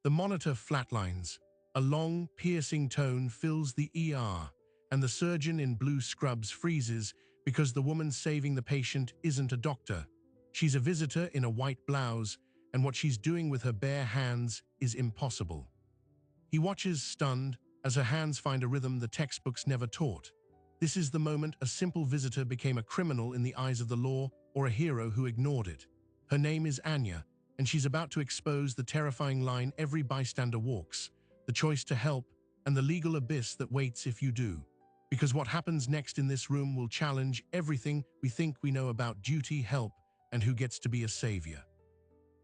The monitor flatlines. A long, piercing tone fills the ER, and the surgeon in blue scrubs freezes because the woman saving the patient isn't a doctor. She's a visitor in a white blouse, and what she's doing with her bare hands is impossible. He watches, stunned, as her hands find a rhythm the textbooks never taught. This is the moment a simple visitor became a criminal in the eyes of the law or a hero who ignored it. Her name is Anya, and she's about to expose the terrifying line every bystander walks, the choice to help, and the legal abyss that waits if you do. Because what happens next in this room will challenge everything we think we know about duty, help, and who gets to be a savior.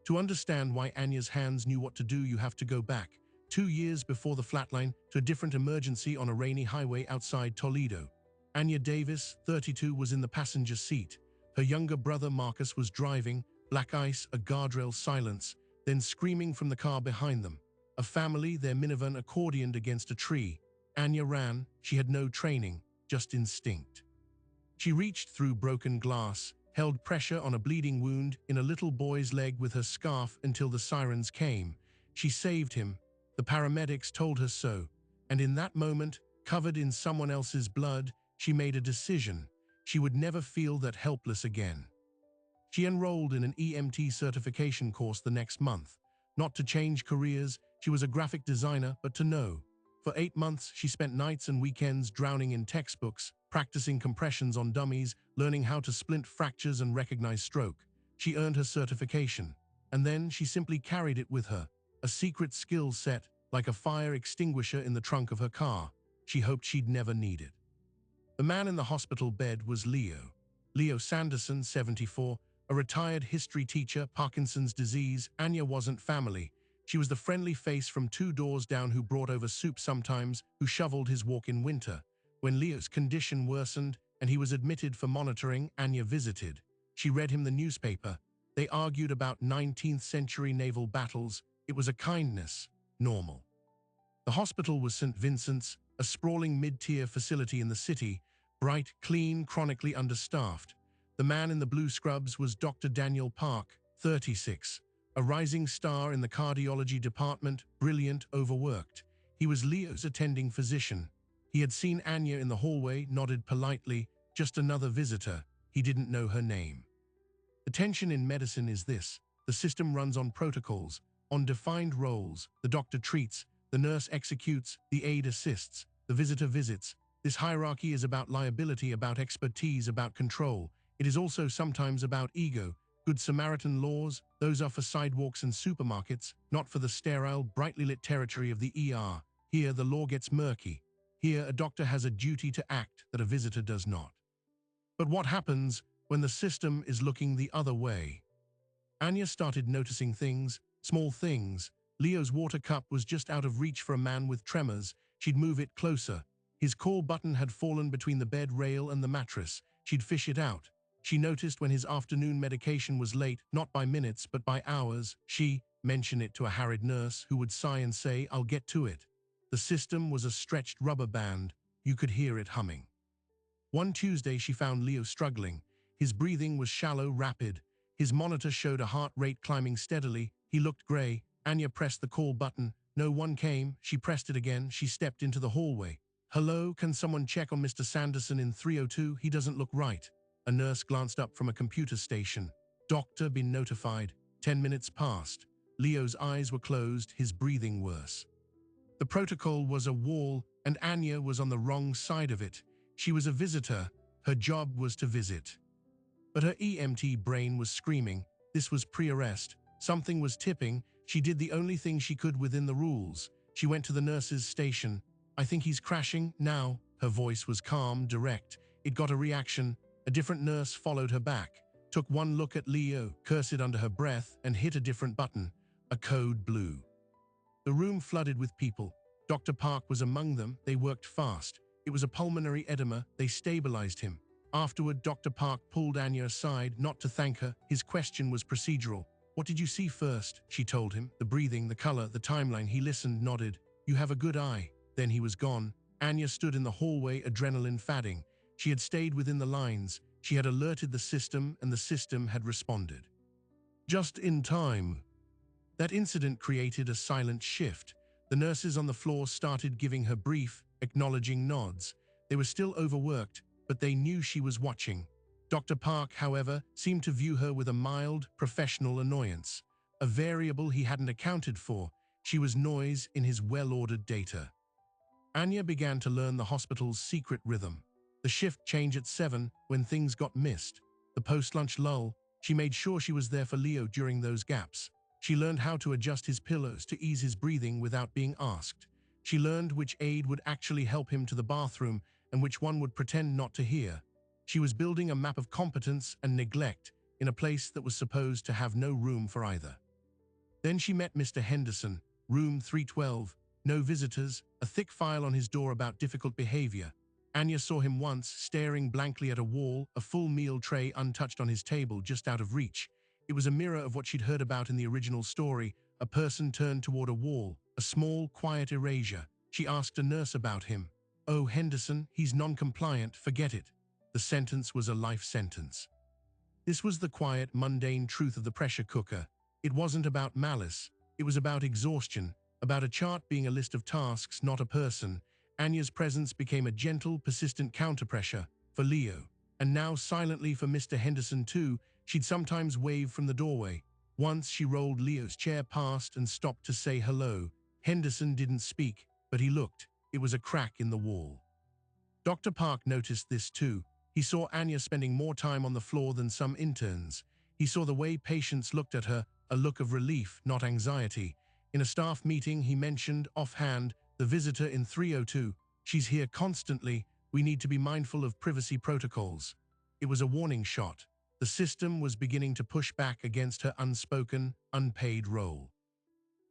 To understand why Anya's hands knew what to do, you have to go back 2 years before the flatline to a different emergency on a rainy highway outside Toledo. Anya Davis, 32, was in the passenger seat. Her younger brother Marcus was driving, black ice, a guardrail, silence, then screaming from the car behind them. A family, their minivan accordioned against a tree. Anya ran. She had no training, just instinct. She reached through broken glass, held pressure on a bleeding wound in a little boy's leg with her scarf until the sirens came. She saved him. The paramedics told her so. And in that moment, covered in someone else's blood, she made a decision. She would never feel that helpless again. She enrolled in an EMT certification course the next month. Not to change careers, she was a graphic designer, but to know. For 8 months, she spent nights and weekends drowning in textbooks, practicing compressions on dummies, learning how to splint fractures and recognize stroke. She earned her certification, and then she simply carried it with her, a secret skill set like a fire extinguisher in the trunk of her car. She hoped she'd never need it. The man in the hospital bed was Leo. Leo Sanderson, 74, a retired history teacher, Parkinson's disease. Anya wasn't family. She was the friendly face from 2 doors down who brought over soup sometimes, who shoveled his walk in winter. When Leo's condition worsened and he was admitted for monitoring, Anya visited. She read him the newspaper. They argued about 19th century naval battles. It was a kindness, normal. The hospital was St. Vincent's, a sprawling mid-tier facility in the city, bright, clean, chronically understaffed. The man in the blue scrubs was Dr. Daniel Park, 36, a rising star in the cardiology department, brilliant, overworked. He was Leo's attending physician. He had seen Anya in the hallway, nodded politely, just another visitor. He didn't know her name. The tension in medicine is this: the system runs on protocols, on defined roles. The doctor treats, the nurse executes, the aide assists, the visitor visits. This hierarchy is about liability, about expertise, about control. It is also sometimes about ego. Good Samaritan laws, those are for sidewalks and supermarkets, not for the sterile, brightly lit territory of the ER. Here, the law gets murky. Here, a doctor has a duty to act that a visitor does not. But what happens when the system is looking the other way? Anya started noticing things, small things. Leo's water cup was just out of reach for a man with tremors. She'd move it closer. His call button had fallen between the bed rail and the mattress. She'd fish it out. She noticed when his afternoon medication was late, not by minutes, but by hours. She mentioned it to a harried nurse who would sigh and say, "I'll get to it." The system was a stretched rubber band. You could hear it humming. One Tuesday, she found Leo struggling. His breathing was shallow, rapid. His monitor showed a heart rate climbing steadily. He looked gray. Anya pressed the call button. No one came. She pressed it again. She stepped into the hallway. "Hello, can someone check on Mr. Sanderson in 302? He doesn't look right." A nurse glanced up from a computer station. "Doctor, been notified." 10 minutes passed. Leo's eyes were closed, his breathing worse. The protocol was a wall, and Anya was on the wrong side of it. She was a visitor. Her job was to visit. But her EMT brain was screaming. This was pre-arrest. Something was tipping. She did the only thing she could within the rules. She went to the nurse's station. "I think he's crashing now." Her voice was calm, direct. It got a reaction. A different nurse followed her back, took one look at Leo, cursed under her breath, and hit a different button. A code blue. The room flooded with people. Dr. Park was among them. They worked fast. It was a pulmonary edema. They stabilized him. Afterward, Dr. Park pulled Anya aside, not to thank her. His question was procedural. "What did you see first?" She told him. The breathing, the color, the timeline. He listened, nodded. "You have a good eye." Then he was gone. Anya stood in the hallway, adrenaline fadding. She had stayed within the lines. She had alerted the system, and the system had responded. Just in time. That incident created a silent shift. The nurses on the floor started giving her brief, acknowledging nods. They were still overworked, but they knew she was watching. Dr. Park, however, seemed to view her with a mild, professional annoyance. A variable he hadn't accounted for. She was noise in his well-ordered data. Anya began to learn the hospital's secret rhythm. The shift change at 7 when things got missed. The post-lunch lull. She made sure she was there for Leo during those gaps. She learned how to adjust his pillows to ease his breathing without being asked. She learned which aide would actually help him to the bathroom and which one would pretend not to hear. She was building a map of competence and neglect in a place that was supposed to have no room for either. Then she met Mr. Henderson, room 312, no visitors, a thick file on his door about difficult behavior. Anya saw him once, staring blankly at a wall, a full meal tray untouched on his table, just out of reach. It was a mirror of what she'd heard about in the original story, a person turned toward a wall, a small, quiet erasure. She asked a nurse about him. "Oh, Henderson, he's non-compliant, forget it." The sentence was a life sentence. This was the quiet, mundane truth of the pressure cooker. It wasn't about malice. It was about exhaustion, about a chart being a list of tasks, not a person. Anya's presence became a gentle, persistent counterpressure for Leo. And now, silently for Mr. Henderson too, she'd sometimes wave from the doorway. Once she rolled Leo's chair past and stopped to say hello. Henderson didn't speak, but he looked. It was a crack in the wall. Dr. Park noticed this too. He saw Anya spending more time on the floor than some interns. He saw the way patients looked at her, a look of relief, not anxiety. In a staff meeting, he mentioned, offhand, the visitor in 302. "She's here constantly. We need to be mindful of privacy protocols." It was a warning shot. The system was beginning to push back against her unspoken, unpaid role.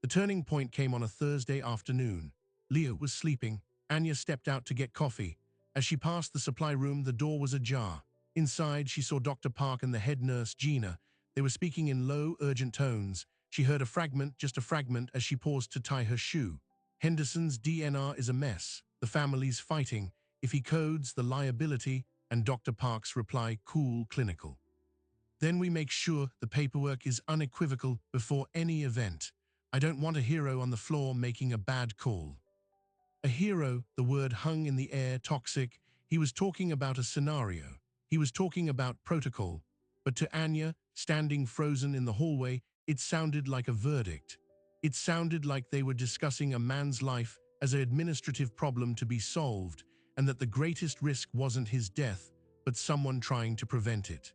The turning point came on a Thursday afternoon. Leo was sleeping. Anya stepped out to get coffee. As she passed the supply room, the door was ajar. Inside, she saw Dr. Park and the head nurse, Gina. They were speaking in low, urgent tones. She heard a fragment, just a fragment, as she paused to tie her shoe. "Henderson's DNR is a mess. The family's fighting. If he codes, the liability," and Dr. Park's reply, cool, clinical. "Then we make sure the paperwork is unequivocal before any event. I don't want a hero on the floor making a bad call." A hero, the word hung in the air, toxic. He was talking about a scenario. He was talking about protocol. But to Anya, standing frozen in the hallway, it sounded like a verdict. It sounded like they were discussing a man's life as an administrative problem to be solved, and that the greatest risk wasn't his death, but someone trying to prevent it.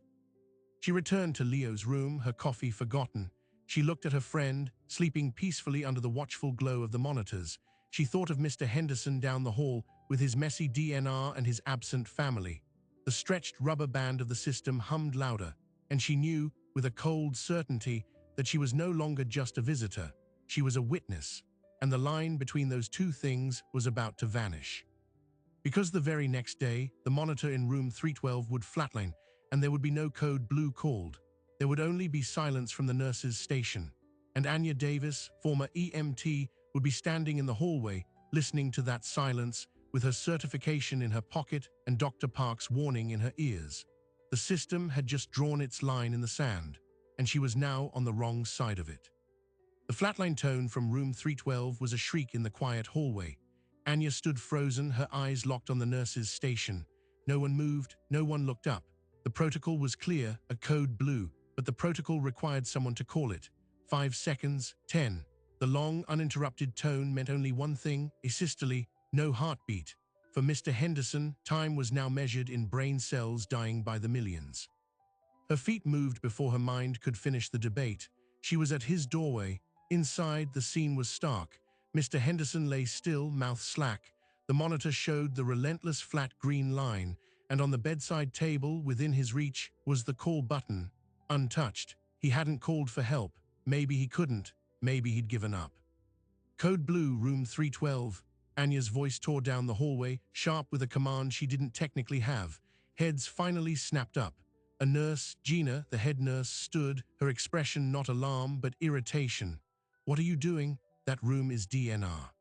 She returned to Leo's room, her coffee forgotten. She looked at her friend, sleeping peacefully under the watchful glow of the monitors. She thought of Mr. Henderson down the hall with his messy DNR and his absent family. The stretched rubber band of the system hummed louder, and she knew, with a cold certainty, that she was no longer just a visitor. She was a witness, and the line between those two things was about to vanish. Because the very next day, the monitor in room 312 would flatline, and there would be no code blue called. There would only be silence from the nurse's station. And Anya Davis, former EMT, would be standing in the hallway, listening to that silence, with her certification in her pocket and Dr. Park's warning in her ears. The system had just drawn its line in the sand, and she was now on the wrong side of it. The flatline tone from room 312 was a shriek in the quiet hallway. Anya stood frozen, her eyes locked on the nurse's station. No one moved, no one looked up. The protocol was clear, a code blue, but the protocol required someone to call it. 5 seconds, 10. The long, uninterrupted tone meant only one thing, asystole, no heartbeat. For Mr. Henderson, time was now measured in brain cells dying by the millions. Her feet moved before her mind could finish the debate. She was at his doorway. Inside, the scene was stark. Mr. Henderson lay still, mouth slack. The monitor showed the relentless flat green line, and on the bedside table, within his reach, was the call button. Untouched. He hadn't called for help. Maybe he couldn't. Maybe he'd given up. "Code blue, room 312. Anya's voice tore down the hallway, sharp with a command she didn't technically have. Heads finally snapped up. A nurse, Gina, the head nurse, stood, her expression not alarm but irritation. "What are you doing? That room is DNR.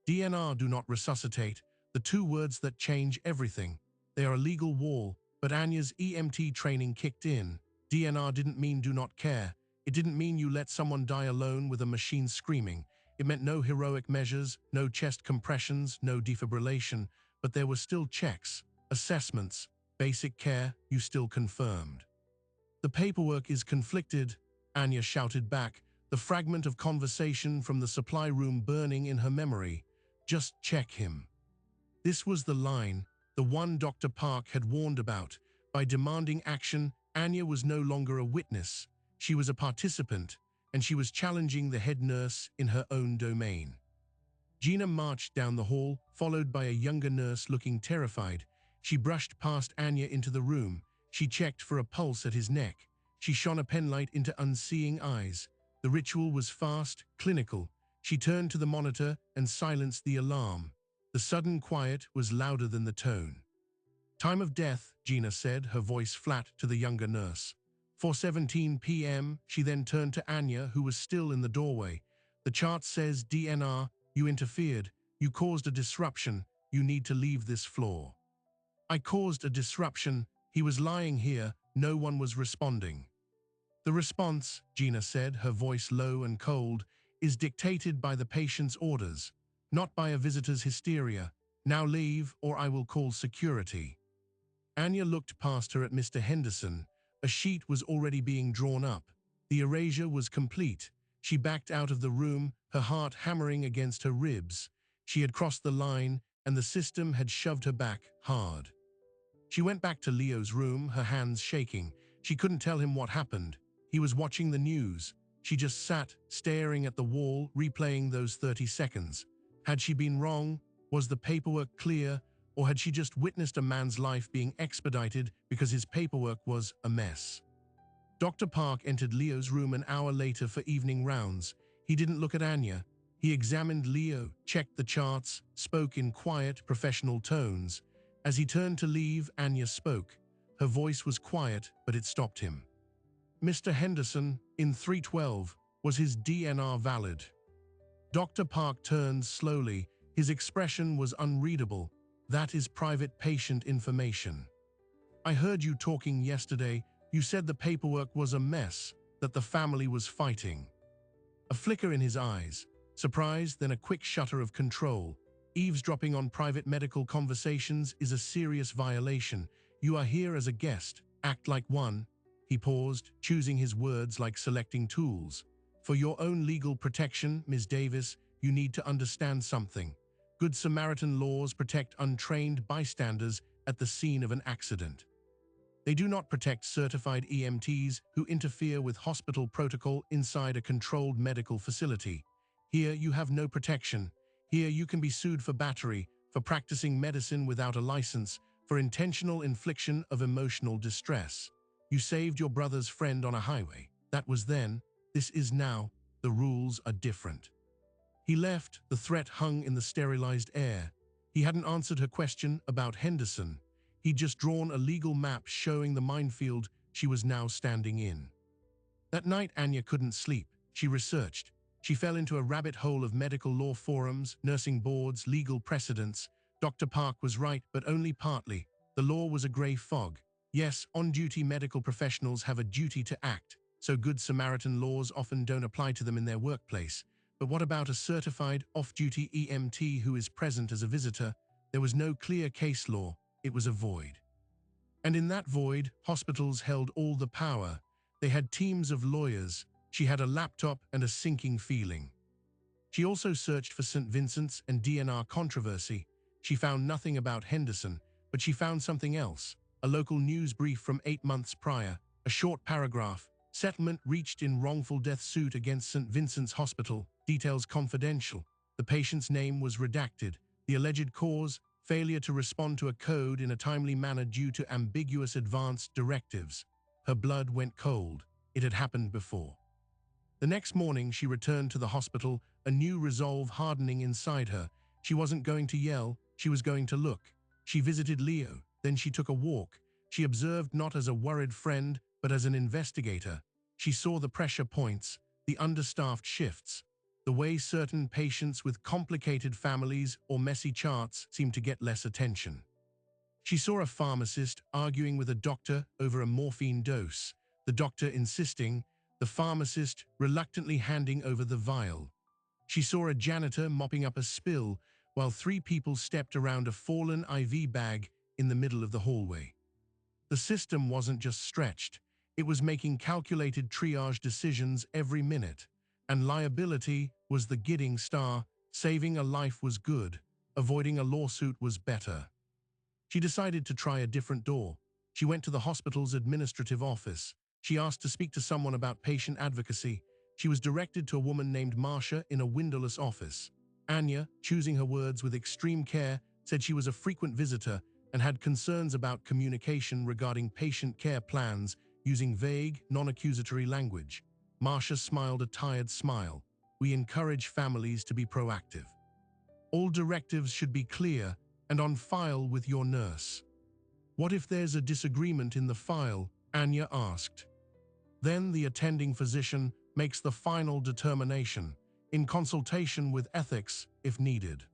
DNR, do not resuscitate, the two words that change everything. They are a legal wall, but Anya's EMT training kicked in. DNR didn't mean do not care. It didn't mean you let someone die alone with a machine screaming. It meant no heroic measures, no chest compressions, no defibrillation, but there were still checks, assessments, basic care you still confirmed. The paperwork is conflicted, Anya shouted back, the fragment of conversation from the supply room burning in her memory. Just check him. This was the line, the one Dr. Park had warned about. By demanding action, Anya was no longer a witness. She was a participant, and she was challenging the head nurse in her own domain. Gina marched down the hall, followed by a younger nurse looking terrified. She brushed past Anya into the room. She checked for a pulse at his neck. She shone a penlight into unseeing eyes. The ritual was fast, clinical. She turned to the monitor and silenced the alarm. The sudden quiet was louder than the tone. Time of death, Gina said, her voice flat to the younger nurse. 4:17 p.m., she then turned to Anya, who was still in the doorway. The chart says DNR, you interfered, you caused a disruption, you need to leave this floor. I caused a disruption, he was lying here, no one was responding. The response, Gina said, her voice low and cold, is dictated by the patient's orders, not by a visitor's hysteria. Now leave, or I will call security. Anya looked past her at Mr. Henderson. A sheet was already being drawn up. The erasure was complete. She backed out of the room, her heart hammering against her ribs. She had crossed the line, and the system had shoved her back hard. She went back to Leo's room, her hands shaking. She couldn't tell him what happened. He was watching the news. She just sat, staring at the wall, replaying those 30 seconds. Had she been wrong? Was the paperwork clear? Or had she just witnessed a man's life being expedited because his paperwork was a mess? Dr. Park entered Leo's room an hour later for evening rounds. He didn't look at Anya. He examined Leo, checked the charts, spoke in quiet, professional tones. As he turned to leave, Anya spoke. Her voice was quiet, but it stopped him. Mr. Henderson, in 312, was his DNR valid? Dr. Park turned slowly. His expression was unreadable. That is private patient information. I heard you talking yesterday. You said the paperwork was a mess, that the family was fighting. A flicker in his eyes, surprise, then a quick shudder of control. Eavesdropping on private medical conversations is a serious violation. You are here as a guest. Act like one. He paused, choosing his words like selecting tools. For your own legal protection, Ms. Davis, you need to understand something. Good Samaritan laws protect untrained bystanders at the scene of an accident. They do not protect certified EMTs who interfere with hospital protocol inside a controlled medical facility. Here you have no protection. Here you can be sued for battery, for practicing medicine without a license, for intentional infliction of emotional distress. You saved your brother's friend on a highway. That was then. This is now. The rules are different. He left, the threat hung in the sterilized air. He hadn't answered her question about Henderson. He'd just drawn a legal map showing the minefield she was now standing in. That night, Anya couldn't sleep. She researched. She fell into a rabbit hole of medical law forums, nursing boards, legal precedents. Dr. Park was right, but only partly. The law was a gray fog. Yes, on-duty medical professionals have a duty to act, so Good Samaritan laws often don't apply to them in their workplace. But what about a certified, off-duty EMT who is present as a visitor? There was no clear case law. It was a void. And in that void, hospitals held all the power. They had teams of lawyers. She had a laptop and a sinking feeling. She also searched for St. Vincent's and DNR controversy. She found nothing about Henderson, but she found something else. A local news brief from 8 months prior, a short paragraph. Settlement reached in wrongful death suit against St. Vincent's Hospital. Details confidential. The patient's name was redacted. The alleged cause, failure to respond to a code in a timely manner due to ambiguous advanced directives. Her blood went cold. It had happened before. The next morning, she returned to the hospital, a new resolve hardening inside her. She wasn't going to yell, she was going to look. She visited Leo, then she took a walk. She observed not as a worried friend, but as an investigator. She saw the pressure points, the understaffed shifts, the way certain patients with complicated families or messy charts seem to get less attention. She saw a pharmacist arguing with a doctor over a morphine dose, the doctor insisting, the pharmacist reluctantly handing over the vial. She saw a janitor mopping up a spill while three people stepped around a fallen IV bag in the middle of the hallway. The system wasn't just stretched, it was making calculated triage decisions every minute. And liability was the guiding star. Saving a life was good, avoiding a lawsuit was better. She decided to try a different door. She went to the hospital's administrative office. She asked to speak to someone about patient advocacy. She was directed to a woman named Marcia in a windowless office. Anya, choosing her words with extreme care, said she was a frequent visitor and had concerns about communication regarding patient care plans using vague, non-accusatory language. Marcia smiled a tired smile. We encourage families to be proactive. All directives should be clear and on file with your nurse. What if there's a disagreement in the file? Anya asked. Then the attending physician makes the final determination, in consultation with ethics if needed.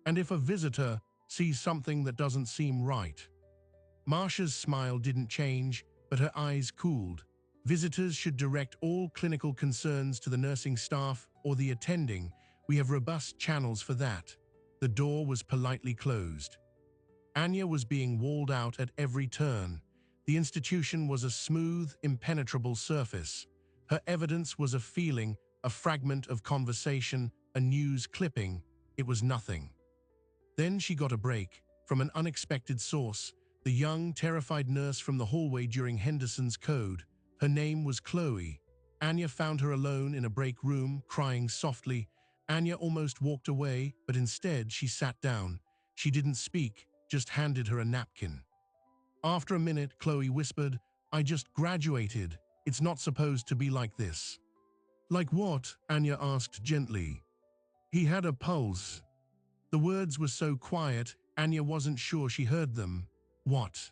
And if a visitor sees something that doesn't seem right? Marcia's smile didn't change, but her eyes cooled. Visitors should direct all clinical concerns to the nursing staff or the attending. We have robust channels for that. The door was politely closed. Anya was being walled out at every turn. The institution was a smooth, impenetrable surface. Her evidence was a feeling, a fragment of conversation, a news clipping. It was nothing. Then she got a break from an unexpected source, the young, terrified nurse from the hallway during Henderson's Code. Her name was Chloe. Anya found her alone in a break room, crying softly. Anya almost walked away, but instead she sat down. She didn't speak, just handed her a napkin. After a minute, Chloe whispered, "I just graduated. It's not supposed to be like this." "Like what?" Anya asked gently. "He had a pulse." The words were so quiet, Anya wasn't sure she heard them. "What?"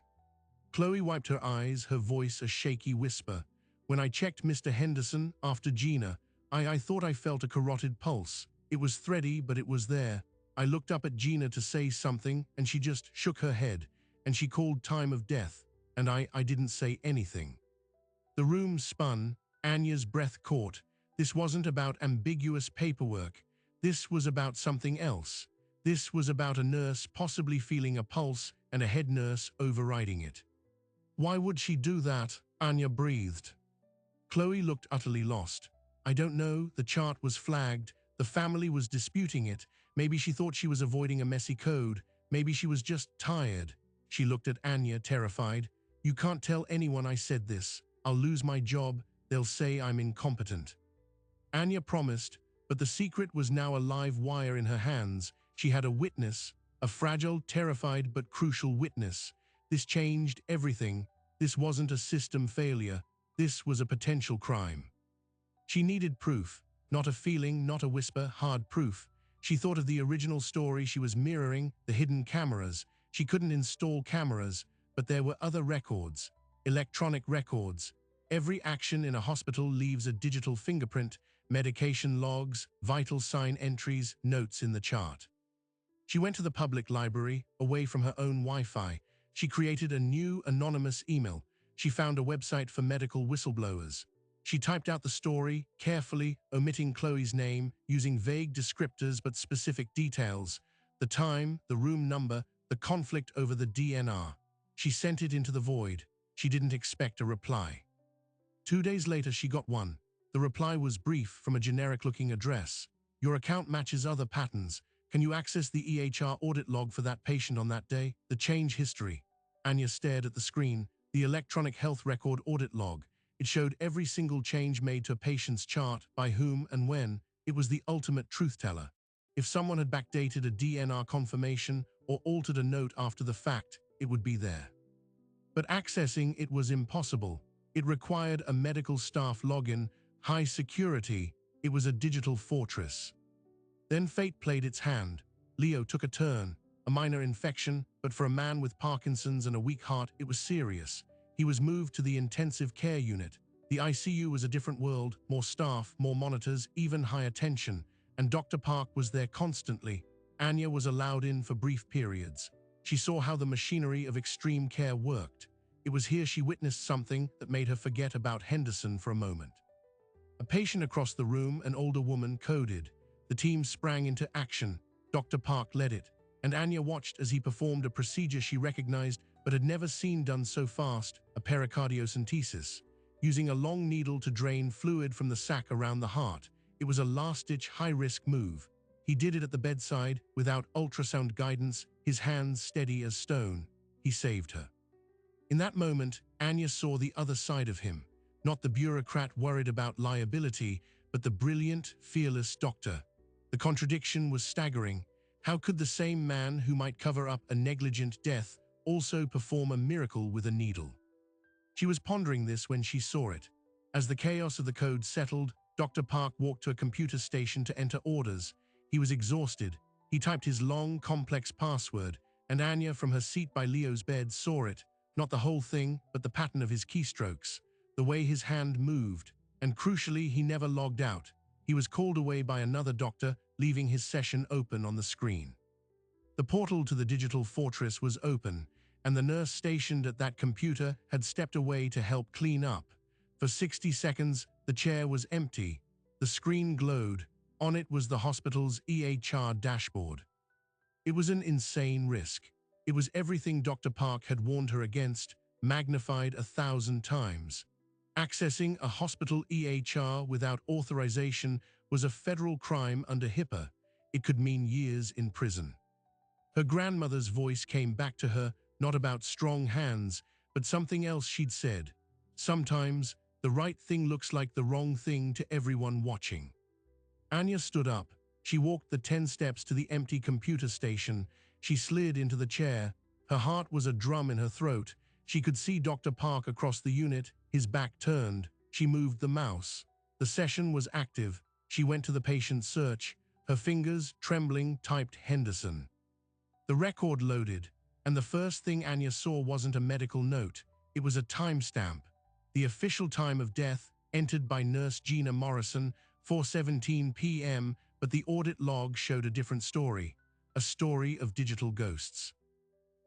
Chloe wiped her eyes, her voice a shaky whisper. "When I checked Mr. Henderson after Gina, I thought I felt a carotid pulse. It was thready, but it was there. I looked up at Gina to say something, and she just shook her head, and she called time of death, and I didn't say anything." The room spun. Anya's breath caught. This wasn't about ambiguous paperwork. This was about something else. This was about a nurse possibly feeling a pulse and a head nurse overriding it. "Why would she do that?" Anya breathed. Chloe looked utterly lost. "I don't know, the chart was flagged, the family was disputing it, maybe she thought she was avoiding a messy code, maybe she was just tired." She looked at Anya, terrified. "You can't tell anyone I said this. I'll lose my job, they'll say I'm incompetent." Anya promised, but the secret was now a live wire in her hands. She had a witness, a fragile, terrified but crucial witness. This changed everything. This wasn't a system failure. This was a potential crime. She needed proof, not a feeling, not a whisper, hard proof. She thought of the original story she was mirroring, the hidden cameras. She couldn't install cameras, but there were other records, electronic records. Every action in a hospital leaves a digital fingerprint, medication logs, vital sign entries, notes in the chart. She went to the public library, away from her own Wi-Fi. She created a new anonymous email. She found a website for medical whistleblowers. She typed out the story, carefully, omitting Chloe's name, using vague descriptors but specific details. The time, the room number, the conflict over the DNR. She sent it into the void. She didn't expect a reply. 2 days later, she got one. The reply was brief from a generic-looking address. "Your account matches other patterns. Can you access the EHR audit log for that patient on that day? The change history." Anya stared at the screen. The electronic health record audit log. It showed every single change made to a patient's chart, by whom and when. It was the ultimate truth-teller. If someone had backdated a DNR confirmation or altered a note after the fact, it would be there. But accessing it was impossible. It required a medical staff login, high security. It was a digital fortress. Then fate played its hand. Leo took a turn. A minor infection, but for a man with Parkinson's and a weak heart, it was serious. He was moved to the intensive care unit. The ICU was a different world, more staff, more monitors, even higher tension. And Dr. Park was there constantly. Anya was allowed in for brief periods. She saw how the machinery of extreme care worked. It was here she witnessed something that made her forget about Henderson for a moment. A patient across the room, an older woman, coded. The team sprang into action. Dr. Park led it, and Anya watched as he performed a procedure she recognized but had never seen done so fast, a pericardiocentesis. Using a long needle to drain fluid from the sac around the heart, it was a last-ditch, high-risk move. He did it at the bedside, without ultrasound guidance, his hands steady as stone. He saved her. In that moment, Anya saw the other side of him, not the bureaucrat worried about liability, but the brilliant, fearless doctor. The contradiction was staggering. How could the same man who might cover up a negligent death also perform a miracle with a needle? She was pondering this when she saw it. As the chaos of the code settled, Dr. Park walked to a computer station to enter orders. He was exhausted. He typed his long, complex password, and Anya, from her seat by Leo's bed, saw it. Not the whole thing, but the pattern of his keystrokes, the way his hand moved, and crucially, he never logged out. He was called away by another doctor, leaving his session open on the screen. The portal to the digital fortress was open, and the nurse stationed at that computer had stepped away to help clean up. For 60 seconds, the chair was empty. The screen glowed. On it was the hospital's EHR dashboard. It was an insane risk. It was everything Dr. Park had warned her against, magnified 1,000 times. Accessing a hospital EHR without authorization was a federal crime under HIPAA. It could mean years in prison. Her grandmother's voice came back to her, not about strong hands, but something else she'd said. Sometimes, the right thing looks like the wrong thing to everyone watching. Anya stood up. She walked the 10 steps to the empty computer station. She slid into the chair. Her heart was a drum in her throat. She could see Dr. Park across the unit, his back turned. She moved the mouse. The session was active. She went to the patient's search. Her fingers, trembling, typed Henderson. The record loaded, and the first thing Anya saw wasn't a medical note. It was a timestamp. The official time of death, entered by Nurse Gina Morrison, 4:17 p.m., but the audit log showed a different story, a story of digital ghosts.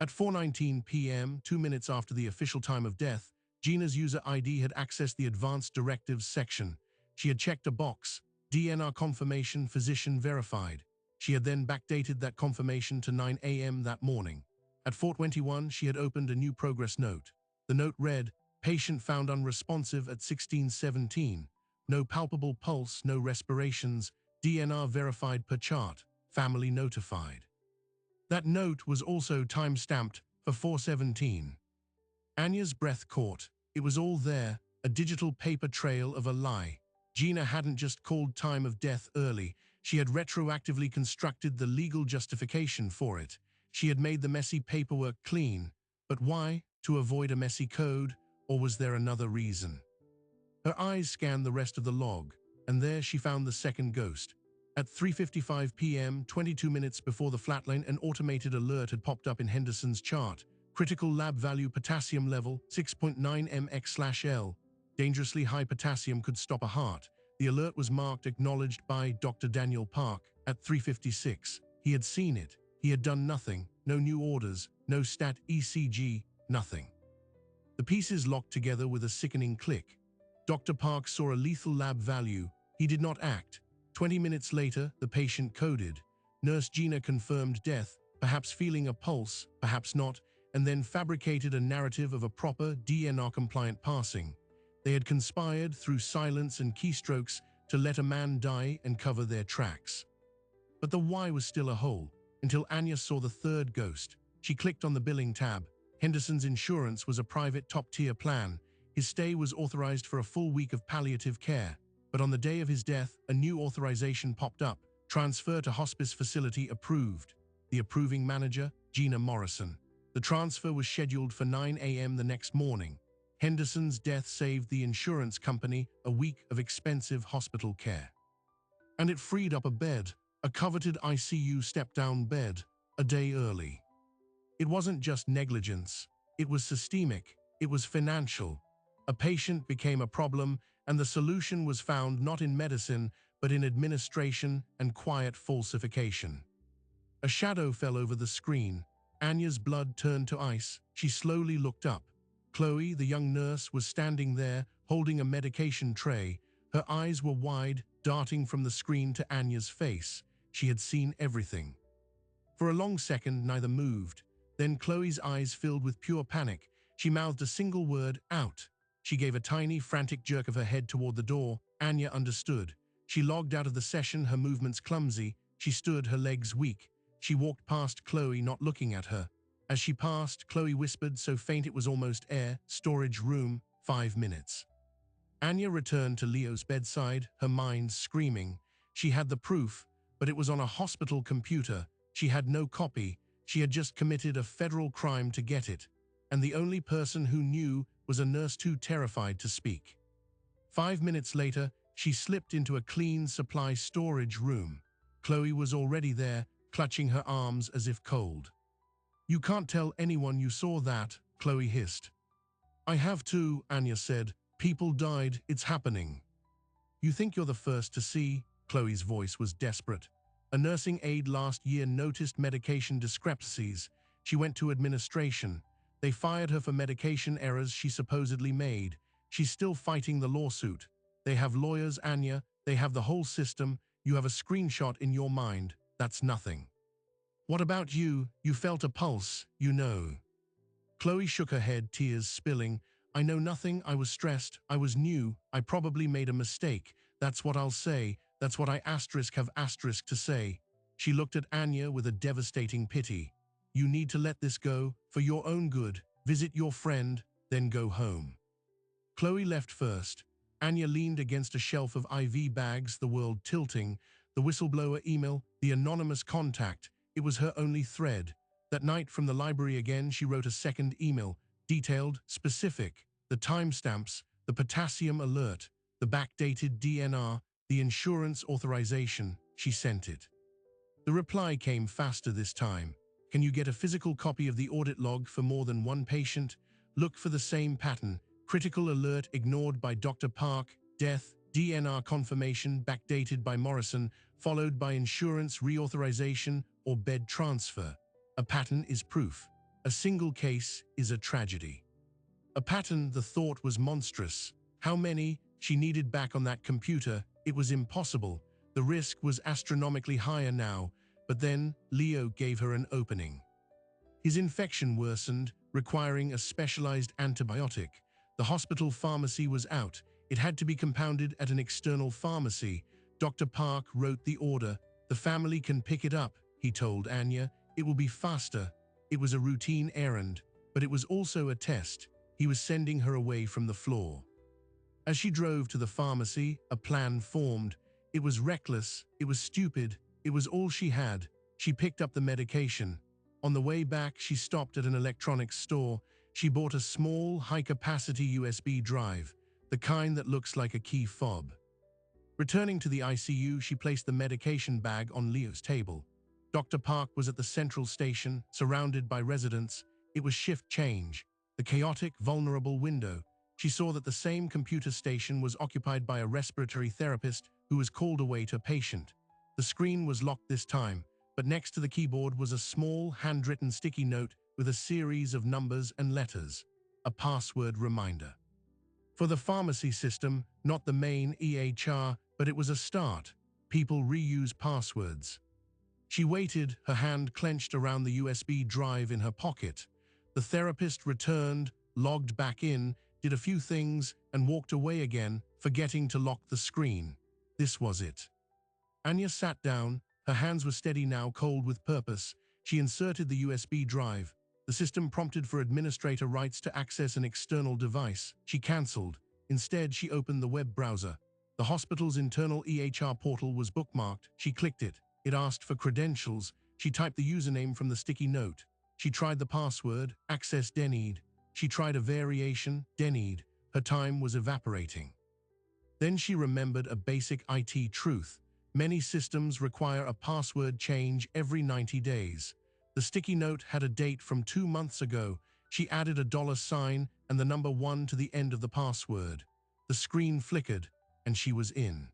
At 4:19 p.m., 2 minutes after the official time of death, Gina's user ID had accessed the Advanced Directives section. She had checked a box, DNR confirmation, physician verified. She had then backdated that confirmation to 9 a.m. that morning. At 4:21, she had opened a new progress note. The note read, patient found unresponsive at 16:17. No palpable pulse, no respirations, DNR verified per chart, family notified. That note was also time-stamped for 4:17. Anya's breath caught. It was all there, a digital paper trail of a lie. Gina hadn't just called time of death early, she had retroactively constructed the legal justification for it. She had made the messy paperwork clean. But why? To avoid a messy code? Or was there another reason? Her eyes scanned the rest of the log, and there she found the second ghost. At 3:55 p.m., 22 minutes before the flatline, an automated alert had popped up in Henderson's chart. Critical lab value potassium level 6.9 mx/L. Dangerously high potassium could stop a heart. The alert was marked acknowledged by Dr. Daniel Park at 3:56. He had seen it. He had done nothing. No new orders, no stat ECG, nothing. The pieces locked together with a sickening click. Dr. Park saw a lethal lab value. He did not act. 20 minutes later, the patient coded. Nurse Gina confirmed death, perhaps feeling a pulse, perhaps not, and then fabricated a narrative of a proper DNR-compliant passing. They had conspired through silence and keystrokes to let a man die and cover their tracks. But the why was still a hole, until Anya saw the third ghost. She clicked on the billing tab. Henderson's insurance was a private top-tier plan. His stay was authorized for a full week of palliative care. But on the day of his death, a new authorization popped up. Transfer to hospice facility approved. The approving manager, Gina Morrison. The transfer was scheduled for 9 a.m. the next morning. Henderson's death saved the insurance company a week of expensive hospital care. And it freed up a bed, a coveted ICU step-down bed, a day early. It wasn't just negligence. It was systemic. It was financial. A patient became a problem, and the solution was found not in medicine, but in administration and quiet falsification. A shadow fell over the screen. Anya's blood turned to ice. She slowly looked up. Chloe, the young nurse, was standing there, holding a medication tray. Her eyes were wide, darting from the screen to Anya's face. She had seen everything. For a long second, neither moved. Then Chloe's eyes filled with pure panic. She mouthed a single word, "Out." She gave a tiny, frantic jerk of her head toward the door. Anya understood. She logged out of the session, her movements clumsy. She stood, her legs weak. She walked past Chloe, not looking at her. As she passed, Chloe whispered, so faint it was almost air, "Storage room, 5 minutes." Anya returned to Leo's bedside, her mind screaming. She had the proof, but it was on a hospital computer. She had no copy. She had just committed a federal crime to get it. And the only person who knew was a nurse too terrified to speak. 5 minutes later, she slipped into a clean supply storage room. Chloe was already there, clutching her arms as if cold. "You can't tell anyone you saw that," Chloe hissed. "I have to," Anya said. "People died, it's happening." "You think you're the first to see?" Chloe's voice was desperate. A nursing aide last year noticed medication discrepancies. She went to administration. They fired her for medication errors she supposedly made. She's still fighting the lawsuit. They have lawyers, Anya. They have the whole system. You have a screenshot in your mind. That's nothing. What about you? You felt a pulse, you know. Chloe shook her head, tears spilling. "I know nothing. I was stressed. I was new. I probably made a mistake. That's what I'll say. That's what I have to say." She looked at Anya with a devastating pity. "You need to let this go, for your own good. Visit your friend, then go home." Chloe left first. Anya leaned against a shelf of IV bags, the world tilting. The whistleblower email, the anonymous contact. It was her only thread. That night from the library again, she wrote a second email, detailed, specific. The timestamps, the potassium alert, the backdated DNR, the insurance authorization. She sent it. The reply came faster this time. "Can you get a physical copy of the audit log for more than one patient? Look for the same pattern. Critical alert ignored by Dr. Park, death, DNR confirmation backdated by Morrison, followed by insurance reauthorization or bed transfer. A pattern is proof. A single case is a tragedy." A pattern, the thought was monstrous. How many? She needed back on that computer. It was impossible. The risk was astronomically higher now, but then Leo gave her an opening. His infection worsened, requiring a specialized antibiotic. The hospital pharmacy was out. It had to be compounded at an external pharmacy. Dr. Park wrote the order. "The family can pick it up," he told Anya. "It will be faster." It was a routine errand, but it was also a test. He was sending her away from the floor. As she drove to the pharmacy, a plan formed. It was reckless, it was stupid, it was all she had. She picked up the medication. On the way back, she stopped at an electronics store. She bought a small, high-capacity USB drive, the kind that looks like a key fob. Returning to the ICU, she placed the medication bag on Leo's table. Dr. Park was at the central station, surrounded by residents. It was shift change. The chaotic, vulnerable window. She saw that the same computer station was occupied by a respiratory therapist who was called away to a patient. The screen was locked this time, but next to the keyboard was a small, handwritten sticky note with a series of numbers and letters. A password reminder. For the pharmacy system, not the main EHR, but it was a start. People reuse passwords. She waited, her hand clenched around the USB drive in her pocket. The therapist returned, logged back in, did a few things, and walked away again, forgetting to lock the screen. This was it. Anya sat down. Her hands were steady now, cold with purpose. She inserted the USB drive. The system prompted for administrator rights to access an external device. She cancelled. Instead, she opened the web browser. The hospital's internal EHR portal was bookmarked. She clicked it. It asked for credentials. She typed the username from the sticky note. She tried the password, access denied. She tried a variation, denied. Her time was evaporating. Then she remembered a basic IT truth. Many systems require a password change every 90 days. The sticky note had a date from 2 months ago. She added a $sign and the number 1 to the end of the password. The screen flickered, and she was in.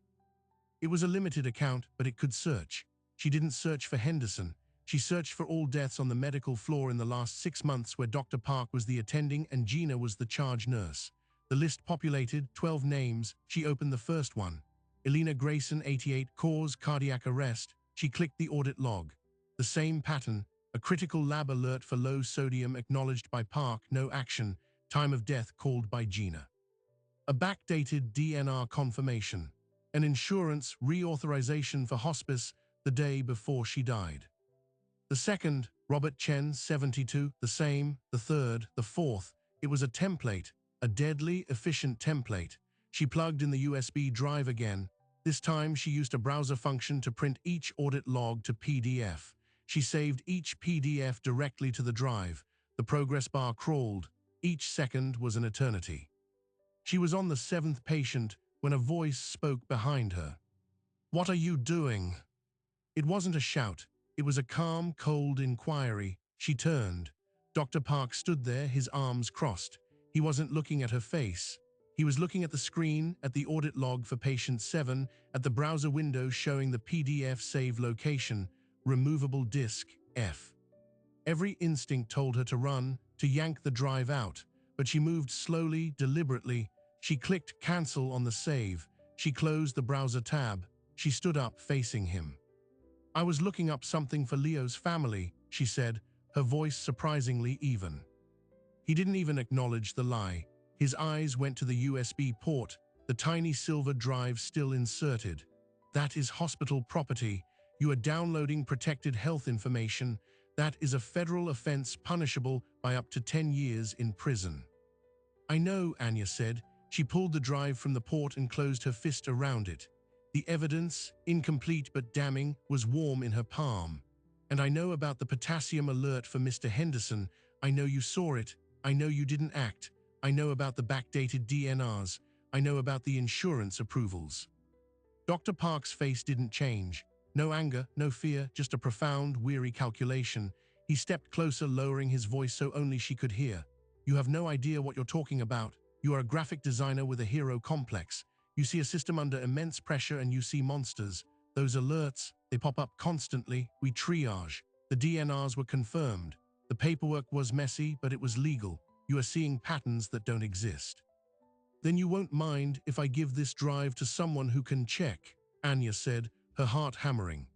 It was a limited account, but it could search. She didn't search for Henderson. She searched for all deaths on the medical floor in the last 6 months where Dr. Park was the attending and Gina was the charge nurse. The list populated, 12 names. She opened the first one. Elena Grayson, 88, cause cardiac arrest. She clicked the audit log. The same pattern, a critical lab alert for low sodium acknowledged by Park, no action, time of death called by Gina. A backdated DNR confirmation, an insurance reauthorization for hospice the day before she died. The second, Robert Chen, 72, the same. The third, the fourth, it was a template, a deadly efficient template. She plugged in the USB drive again. This time she used a browser function to print each audit log to PDF. She saved each PDF directly to the drive. The progress bar crawled. Each second was an eternity. She was on the 7th patient when a voice spoke behind her. "What are you doing?" It wasn't a shout. It was a calm, cold inquiry. She turned. Dr. Park stood there, his arms crossed. He wasn't looking at her face. He was looking at the screen, at the audit log for patient 7, at the browser window showing the PDF save location, removable disk, F. Every instinct told her to run, to yank the drive out, but she moved slowly, deliberately. She clicked cancel on the save. She closed the browser tab. She stood up, facing him. "I was looking up something for Leo's family," she said, her voice surprisingly even. He didn't even acknowledge the lie. His eyes went to the USB port, the tiny silver drive still inserted. "That is hospital property. You are downloading protected health information. That is a federal offense punishable by up to 10 years in prison." "I know," Anya said. She pulled the drive from the port and closed her fist around it. The evidence, incomplete but damning, was warm in her palm. "And I know about the potassium alert for Mr. Henderson. I know you saw it. I know you didn't act. I know about the backdated DNRs. I know about the insurance approvals." Dr. Park's face didn't change. No anger, no fear, just a profound, weary calculation. He stepped closer, lowering his voice so only she could hear. "You have no idea what you're talking about. You are a graphic designer with a hero complex. You see a system under immense pressure and you see monsters. Those alerts, they pop up constantly. We triage. The DNRs were confirmed. The paperwork was messy, but it was legal. You are seeing patterns that don't exist." "Then you won't mind if I give this drive to someone who can check," Anya said, her heart hammering.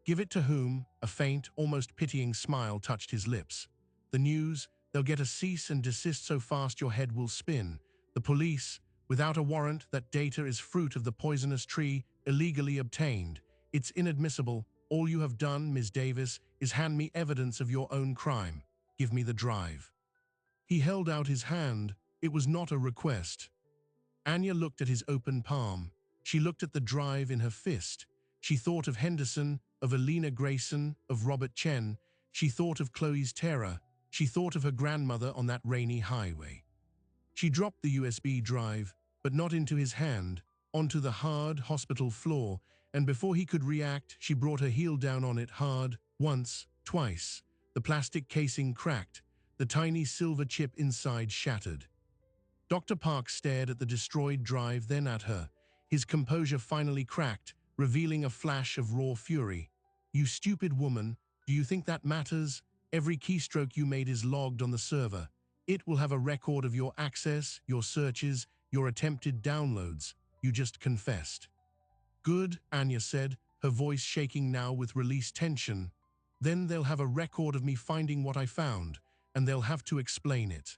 "Give it to whom?" A faint, almost pitying smile touched his lips. "The news, they'll get a cease and desist so fast your head will spin. The police, without a warrant, that data is fruit of the poisonous tree, illegally obtained. It's inadmissible. All you have done, Ms. Davis, is hand me evidence of your own crime. Give me the drive." He held out his hand. It was not a request. Anya looked at his open palm. She looked at the drive in her fist. She thought of Henderson, of Elena Grayson, of Robert Chen. She thought of Chloe's terror. She thought of her grandmother on that rainy highway. She dropped the USB drive, but not into his hand, onto the hard hospital floor, and before he could react, she brought her heel down on it hard, once, twice. The plastic casing cracked. The tiny silver chip inside shattered. Dr. Park stared at the destroyed drive, then at her. His composure finally cracked, revealing a flash of raw fury. "You stupid woman, do you think that matters? Every keystroke you made is logged on the server. It will have a record of your access, your searches, your attempted downloads. You just confessed." "Good," Anya said, her voice shaking now with released tension. "Then they'll have a record of me finding what I found, and they'll have to explain it."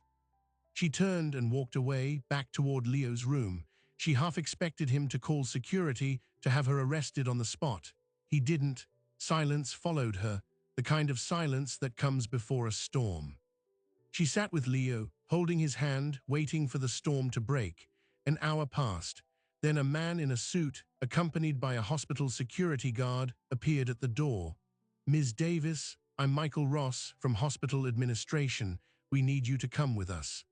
She turned and walked away, back toward Leo's room. She half expected him to call security, to have her arrested on the spot. He didn't. Silence followed her, the kind of silence that comes before a storm. She sat with Leo, holding his hand, waiting for the storm to break. An hour passed. Then a man in a suit, accompanied by a hospital security guard, appeared at the door. "Ms. Davis, I'm Michael Ross from hospital administration. We need you to come with us."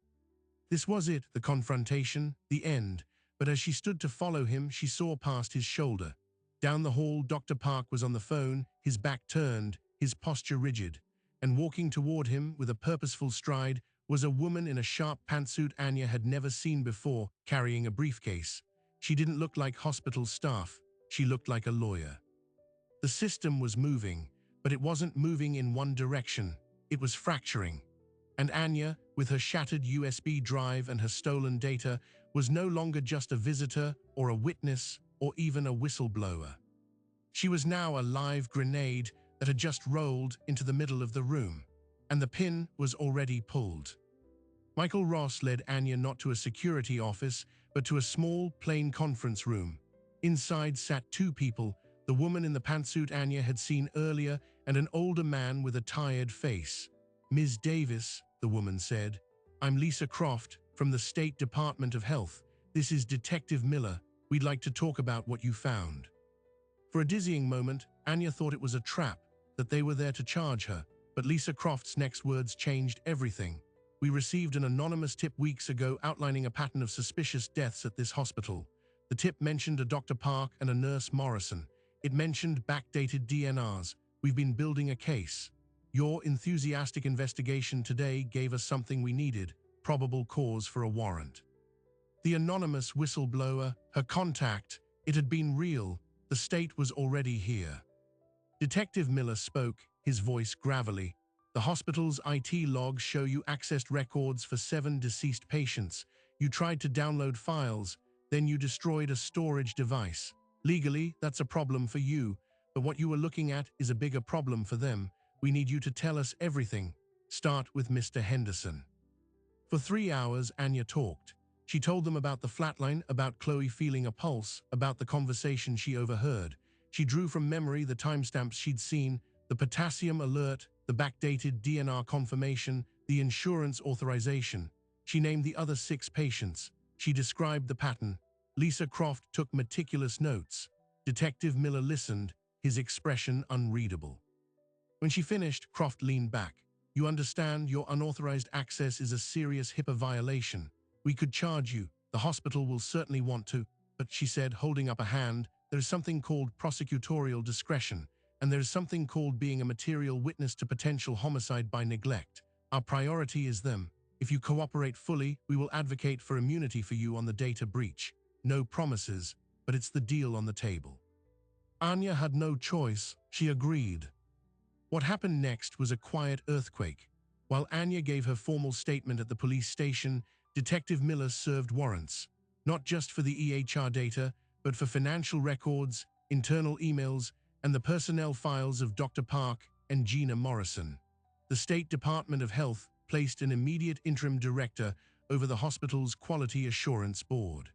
This was it, the confrontation, the end. But as she stood to follow him, she saw past his shoulder. Down the hall, Dr. Park was on the phone, his back turned, his posture rigid. And walking toward him with a purposeful stride was a woman in a sharp pantsuit Anya had never seen before, carrying a briefcase. She didn't look like hospital staff. She looked like a lawyer. The system was moving, but it wasn't moving in one direction. It was fracturing. And Anya, with her shattered USB drive and her stolen data, was no longer just a visitor or a witness or even a whistleblower. She was now a live grenade that had just rolled into the middle of the room, and the pin was already pulled. Michael Ross led Anya not to a security office, but to a small, plain conference room. Inside sat two people, the woman in the pantsuit Anya had seen earlier and an older man with a tired face. "Ms. Davis," the woman said, "I'm Lisa Croft from the State Department of Health. This is Detective Miller. We'd like to talk about what you found." For a dizzying moment, Anya thought it was a trap, that they were there to charge her, but Lisa Croft's next words changed everything. "We received an anonymous tip weeks ago outlining a pattern of suspicious deaths at this hospital. The tip mentioned a Dr. Park and a nurse Morrison. It mentioned backdated DNRs. We've been building a case. Your enthusiastic investigation today gave us something we needed, probable cause for a warrant." The anonymous whistleblower, her contact, it had been real. The state was already here. Detective Miller spoke, his voice gravelly. "The hospital's IT logs show you accessed records for 7 deceased patients. You tried to download files, then you destroyed a storage device. Legally, that's a problem for you, but what you were looking at is a bigger problem for them. We need you to tell us everything. Start with Mr. Henderson." For 3 hours, Anya talked. She told them about the flatline, about Chloe feeling a pulse, about the conversation she overheard. She drew from memory the timestamps she'd seen, the potassium alert, the backdated DNR confirmation, the insurance authorization. She named the other 6 patients. She described the pattern. Lisa Croft took meticulous notes. Detective Miller listened, his expression unreadable. When she finished, Croft leaned back. "You understand your unauthorized access is a serious HIPAA violation. We could charge you. The hospital will certainly want to, but," she said, holding up a hand, "there is something called prosecutorial discretion, and there is something called being a material witness to potential homicide by neglect. Our priority is them. If you cooperate fully, we will advocate for immunity for you on the data breach. No promises, but it's the deal on the table." Anya had no choice. She agreed. What happened next was a quiet earthquake. While Anya gave her formal statement at the police station, Detective Miller served warrants, not just for the EHR data, but for financial records, internal emails, and the personnel files of Dr. Park and Gina Morrison. The State Department of Health placed an immediate interim director over the hospital's Quality Assurance Board.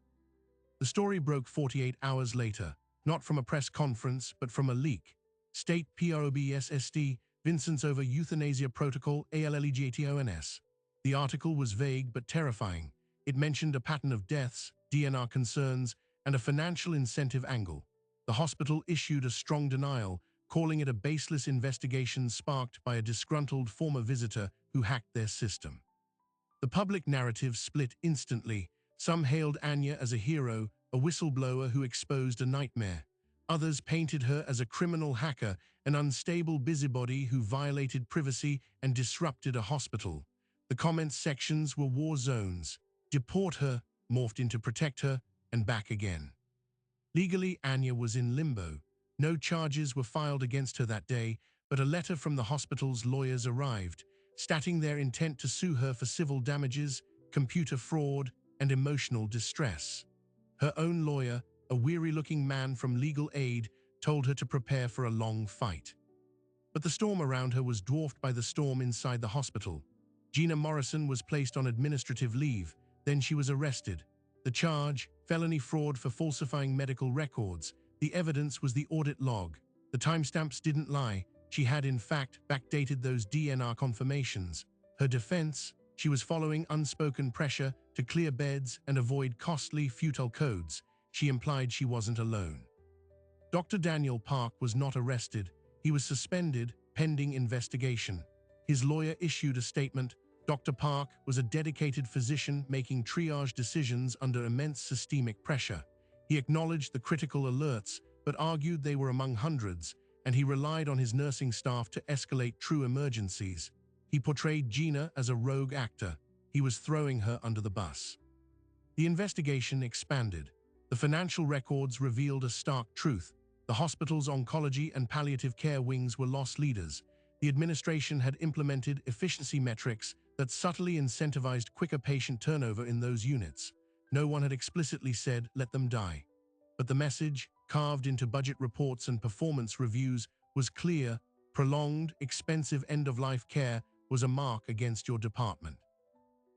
The story broke 48 hours later, not from a press conference, but from a leak. State PROBSSD, Vincent's over euthanasia protocol, ALLEGATONS. The article was vague but terrifying. It mentioned a pattern of deaths, DNR concerns, and a financial incentive angle. The hospital issued a strong denial, calling it a baseless investigation sparked by a disgruntled former visitor who hacked their system. The public narrative split instantly. Some hailed Anya as a hero, a whistleblower who exposed a nightmare. Others painted her as a criminal hacker, an unstable busybody who violated privacy and disrupted a hospital. The comments sections were war zones. Deport her, morphed into protect her, and back again. Legally, Anya was in limbo. No charges were filed against her that day, but a letter from the hospital's lawyers arrived, stating their intent to sue her for civil damages, computer fraud, and emotional distress. Her own lawyer, a weary-looking man from legal aid, told her to prepare for a long fight. But the storm around her was dwarfed by the storm inside the hospital. Gina Morrison was placed on administrative leave, then she was arrested. The charge, felony fraud for falsifying medical records. The evidence was the audit log. The timestamps didn't lie. She had in fact backdated those DNR confirmations. Her defense, she was following unspoken pressure to clear beds and avoid costly, futile codes. She implied she wasn't alone. Dr. Daniel Park was not arrested. He was suspended, pending investigation. His lawyer issued a statement. Dr. Park was a dedicated physician making triage decisions under immense systemic pressure. He acknowledged the critical alerts, but argued they were among hundreds, and he relied on his nursing staff to escalate true emergencies. He portrayed Gina as a rogue actor. He was throwing her under the bus. The investigation expanded. The financial records revealed a stark truth. The hospital's oncology and palliative care wings were loss leaders. The administration had implemented efficiency metrics that subtly incentivized quicker patient turnover in those units. No one had explicitly said, let them die. But the message, carved into budget reports and performance reviews, was clear: prolonged, expensive end-of-life care was a mark against your department.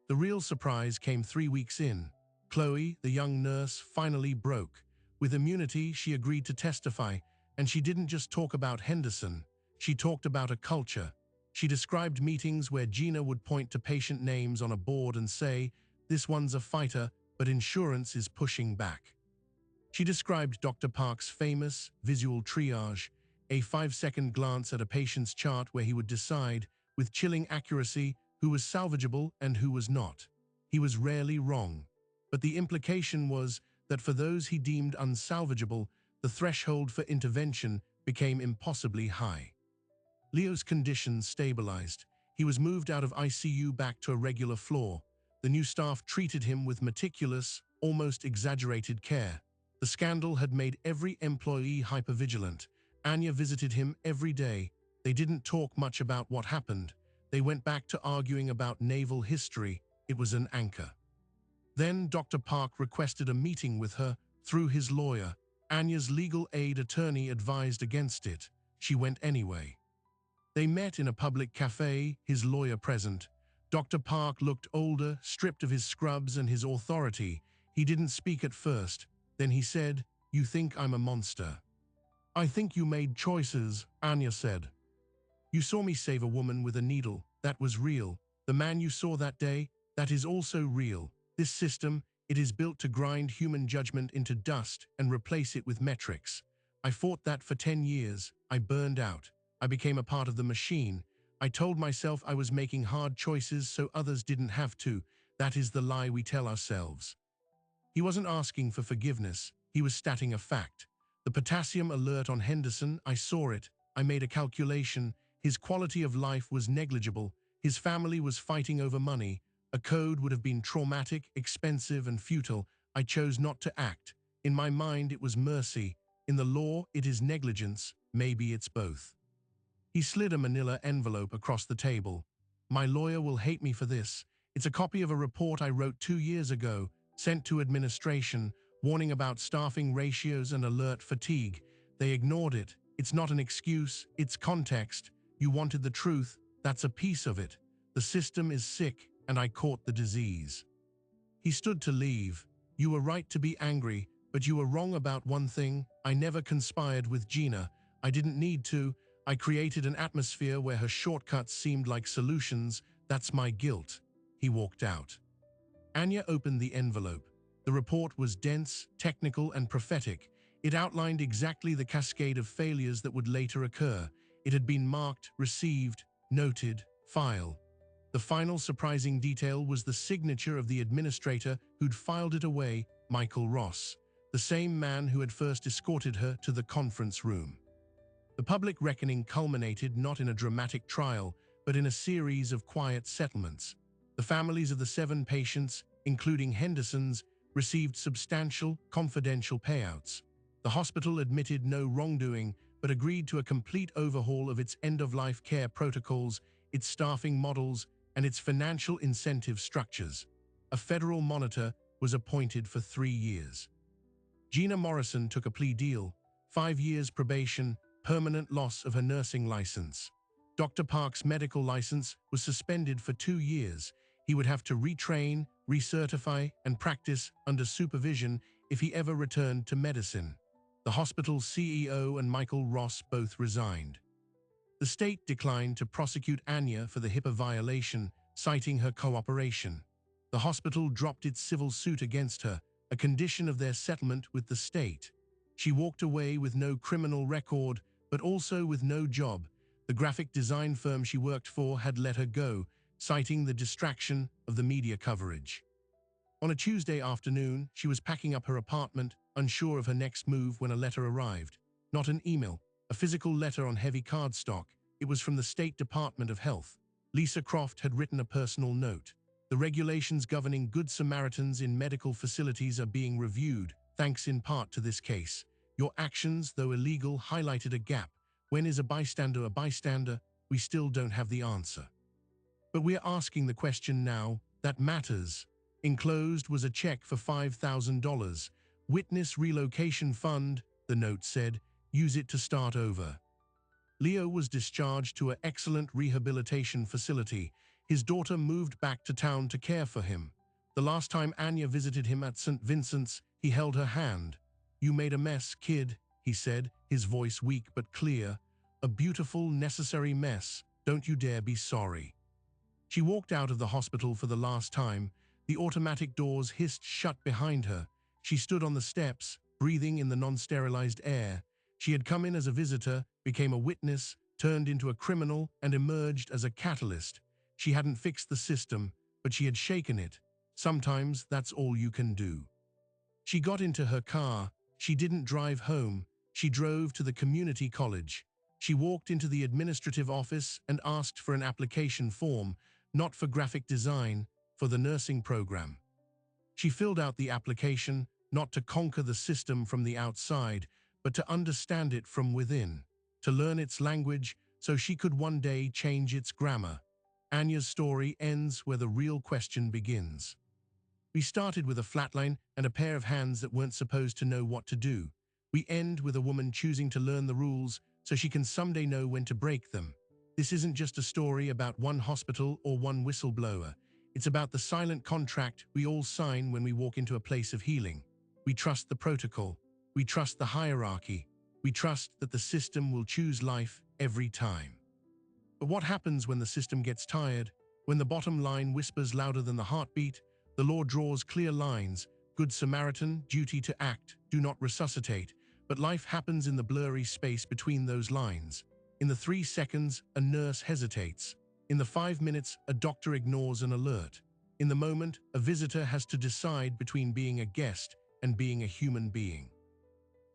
The real surprise came 3 weeks in. Chloe, the young nurse, finally broke. With immunity, she agreed to testify, and she didn't just talk about Henderson. She talked about a culture. She described meetings where Gina would point to patient names on a board and say, "This one's a fighter, but insurance is pushing back." She described Dr. Park's famous visual triage, a 5-second glance at a patient's chart where he would decide, with chilling accuracy, who was salvageable and who was not. He was rarely wrong. But the implication was that for those he deemed unsalvageable, the threshold for intervention became impossibly high. Leo's condition stabilized. He was moved out of ICU back to a regular floor. The new staff treated him with meticulous, almost exaggerated care. The scandal had made every employee hypervigilant. Anya visited him every day. They didn't talk much about what happened. They went back to arguing about naval history. It was an anchor. Then Dr. Park requested a meeting with her through his lawyer. Anya's legal aid attorney advised against it. She went anyway. They met in a public cafe, his lawyer present. Dr. Park looked older, stripped of his scrubs and his authority. He didn't speak at first. Then he said, "You think I'm a monster." "I think you made choices," Anya said. "You saw me save a woman with a needle. That was real. The man you saw that day, that is also real. This system, it is built to grind human judgment into dust and replace it with metrics. I fought that for 10 years. I burned out. I became a part of the machine. I told myself I was making hard choices so others didn't have to. That is the lie we tell ourselves." He wasn't asking for forgiveness. He was stating a fact. The potassium alert on Henderson, I saw it. I made a calculation. His quality of life was negligible. His family was fighting over money. A code would have been traumatic, expensive, and futile. I chose not to act. In my mind, it was mercy. In the law, it is negligence. Maybe it's both. He slid a manila envelope across the table. "My lawyer will hate me for this. It's a copy of a report I wrote 2 years ago, sent to administration, warning about staffing ratios and alert fatigue. They ignored it. It's not an excuse, it's context. You wanted the truth, that's a piece of it. The system is sick, and I caught the disease." He stood to leave. "You were right to be angry, but you were wrong about one thing. I never conspired with Gina. I didn't need to. I created an atmosphere where her shortcuts seemed like solutions. That's my guilt." He walked out. Anya opened the envelope. The report was dense, technical, and prophetic. It outlined exactly the cascade of failures that would later occur. It had been marked, received, noted, file. The final surprising detail was the signature of the administrator who'd filed it away, Michael Ross, the same man who had first escorted her to the conference room. The public reckoning culminated not in a dramatic trial, but in a series of quiet settlements. The families of the 7 patients, including Henderson's, received substantial, confidential payouts. The hospital admitted no wrongdoing, but agreed to a complete overhaul of its end-of-life care protocols, its staffing models, and its financial incentive structures. A federal monitor was appointed for 3 years. Gina Morrison took a plea deal: 5 years probation, permanent loss of her nursing license. Dr. Park's medical license was suspended for 2 years. He would have to retrain, recertify, and practice under supervision if he ever returned to medicine. The hospital's CEO and Michael Ross both resigned. The state declined to prosecute Anya for the HIPAA violation, citing her cooperation. The hospital dropped its civil suit against her, a condition of their settlement with the state. She walked away with no criminal record, but also with no job. The graphic design firm she worked for had let her go, citing the distraction of the media coverage. On a Tuesday afternoon, she was packing up her apartment, unsure of her next move when a letter arrived. Not an email, a physical letter on heavy cardstock. It was from the State Department of Health. Lisa Croft had written a personal note. "The regulations governing Good Samaritans in medical facilities are being reviewed, thanks in part to this case. Your actions, though illegal, highlighted a gap. When is a bystander a bystander? We still don't have the answer." But we're asking the question now that matters. Enclosed was a check for $5,000. Witness relocation fund, the note said. Use it to start over. Leo was discharged to an excellent rehabilitation facility. His daughter moved back to town to care for him. The last time Anya visited him at St. Vincent's, he held her hand. "You made a mess, kid," he said, his voice weak but clear. "A beautiful, necessary mess. Don't you dare be sorry." She walked out of the hospital for the last time. The automatic doors hissed shut behind her. She stood on the steps, breathing in the non-sterilized air. She had come in as a visitor, became a witness, turned into a criminal, and emerged as a catalyst. She hadn't fixed the system, but she had shaken it. Sometimes that's all you can do. She got into her car. She didn't drive home. She drove to the community college. She walked into the administrative office and asked for an application form, not for graphic design, for the nursing program. She filled out the application, not to conquer the system from the outside, but to understand it from within, to learn its language so she could one day change its grammar. Anya's story ends where the real question begins. We started with a flatline and a pair of hands that weren't supposed to know what to do. We end with a woman choosing to learn the rules so she can someday know when to break them. This isn't just a story about one hospital or one whistleblower. It's about the silent contract we all sign when we walk into a place of healing. We trust the protocol. We trust the hierarchy. We trust that the system will choose life every time. But what happens when the system gets tired? When the bottom line whispers louder than the heartbeat? The law draws clear lines. Good Samaritan, duty to act, do not resuscitate. But life happens in the blurry space between those lines. In the 3 seconds, a nurse hesitates. In the 5 minutes, a doctor ignores an alert. In the moment, a visitor has to decide between being a guest and being a human being.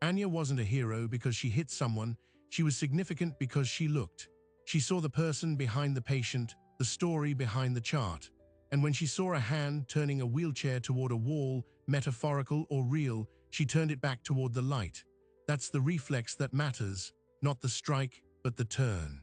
Anya wasn't a hero because she hit someone. She was significant because she looked. She saw the person behind the patient, the story behind the chart. And when she saw a hand turning a wheelchair toward a wall, metaphorical or real, she turned it back toward the light. That's the reflex that matters, not the strike, but the turn.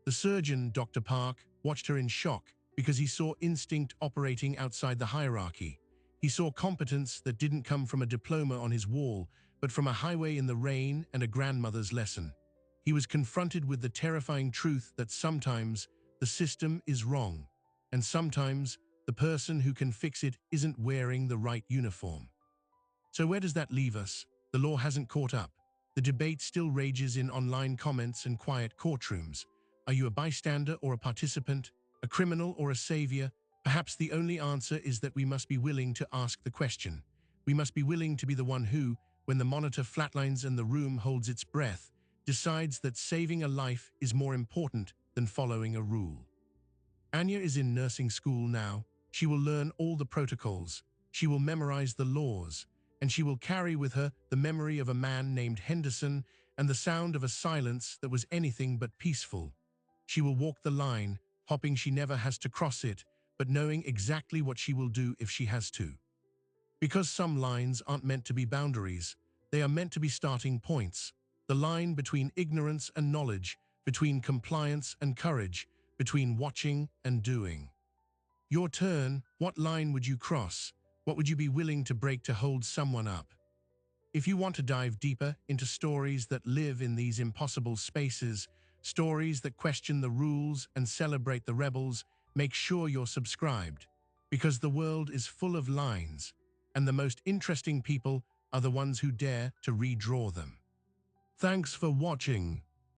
The surgeon, Dr. Park, watched her in shock because he saw instinct operating outside the hierarchy. He saw competence that didn't come from a diploma on his wall, but from a highway in the rain and a grandmother's lesson. He was confronted with the terrifying truth that sometimes the system is wrong, and sometimes the person who can fix it isn't wearing the right uniform. So where does that leave us? The law hasn't caught up. The debate still rages in online comments and quiet courtrooms. Are you a bystander or a participant, a criminal or a savior? Perhaps the only answer is that we must be willing to ask the question. We must be willing to be the one who, when the monitor flatlines and the room holds its breath, decides that saving a life is more important than following a rule. Anya is in nursing school now. She will learn all the protocols. She will memorize the laws. And she will carry with her the memory of a man named Henderson and the sound of a silence that was anything but peaceful. She will walk the line, hoping she never has to cross it, but knowing exactly what she will do if she has to. Because some lines aren't meant to be boundaries, they are meant to be starting points. The line between ignorance and knowledge, between compliance and courage, between watching and doing. Your turn. What line would you cross? What would you be willing to break to hold someone up? If you want to dive deeper into stories that live in these impossible spaces, stories that question the rules and celebrate the rebels, make sure you're subscribed. Because the world is full of lines, and the most interesting people are the ones who dare to redraw them. Thanks for watching.